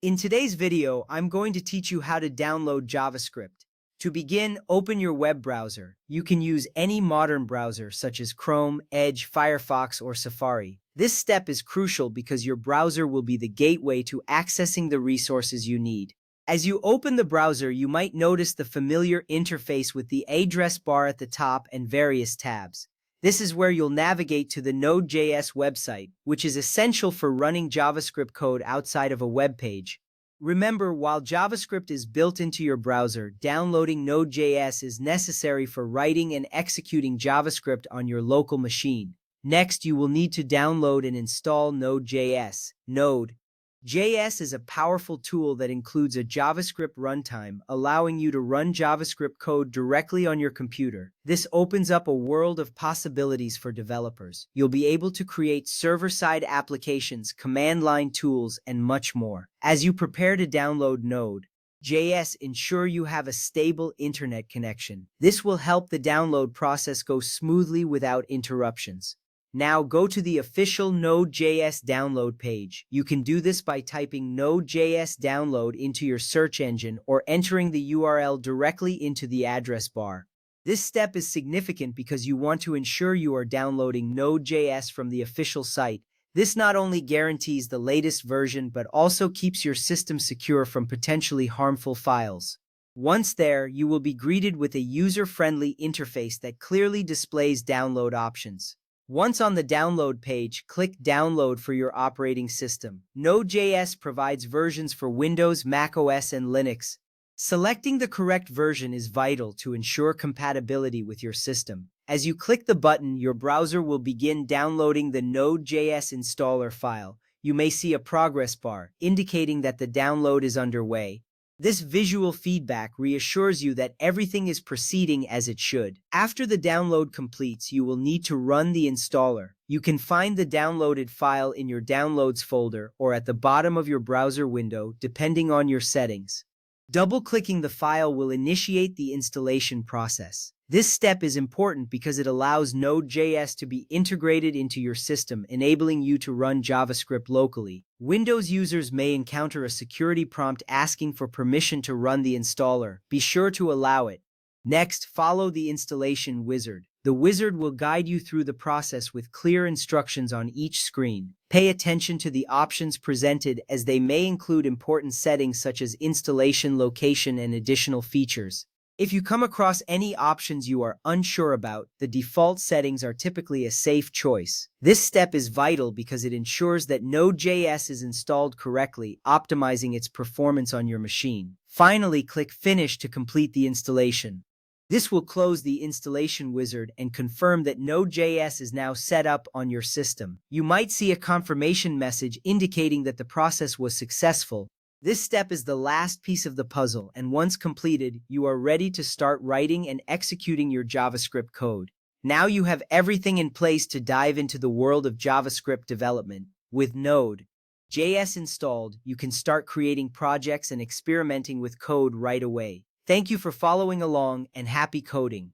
In today's video, I'm going to teach you how to download JavaScript. To begin, open your web browser. You can use any modern browser such as Chrome, Edge, Firefox, or Safari. This step is crucial because your browser will be the gateway to accessing the resources you need. As you open the browser, you might notice the familiar interface with the address bar at the top and various tabs. This is where you'll navigate to the Node.js website, which is essential for running JavaScript code outside of a web page. Remember, while JavaScript is built into your browser, downloading Node.js is necessary for writing and executing JavaScript on your local machine. Next, you will need to download and install Node.js. Node.js is a powerful tool that includes a JavaScript runtime, allowing you to run JavaScript code directly on your computer. This opens up a world of possibilities for developers. You'll be able to create server-side applications, command-line tools, and much more. As you prepare to download Node.js, ensure you have a stable internet connection. This will help the download process go smoothly without interruptions. Now go to the official Node.js download page. You can do this by typing Node.js download into your search engine or entering the URL directly into the address bar. This step is significant because you want to ensure you are downloading Node.js from the official site. This not only guarantees the latest version but also keeps your system secure from potentially harmful files. Once there, you will be greeted with a user-friendly interface that clearly displays download options. Once on the download page, click Download for your operating system. Node.js provides versions for Windows, macOS, and Linux. Selecting the correct version is vital to ensure compatibility with your system. As you click the button, your browser will begin downloading the Node.js installer file. You may see a progress bar, indicating that the download is underway. This visual feedback reassures you that everything is proceeding as it should. After the download completes, you will need to run the installer. You can find the downloaded file in your Downloads folder or at the bottom of your browser window, depending on your settings. Double-clicking the file will initiate the installation process. This step is important because it allows Node.js to be integrated into your system, enabling you to run JavaScript locally. Windows users may encounter a security prompt asking for permission to run the installer. Be sure to allow it. Next, follow the installation wizard. The wizard will guide you through the process with clear instructions on each screen. Pay attention to the options presented as they may include important settings such as installation location and additional features. If you come across any options you are unsure about, the default settings are typically a safe choice. This step is vital because it ensures that Node.js is installed correctly, optimizing its performance on your machine. Finally, click Finish to complete the installation. This will close the installation wizard and confirm that Node.js is now set up on your system. You might see a confirmation message indicating that the process was successful. This step is the last piece of the puzzle, and once completed, you are ready to start writing and executing your JavaScript code. Now you have everything in place to dive into the world of JavaScript development. With Node.js installed, you can start creating projects and experimenting with code right away. Thank you for following along, and happy coding!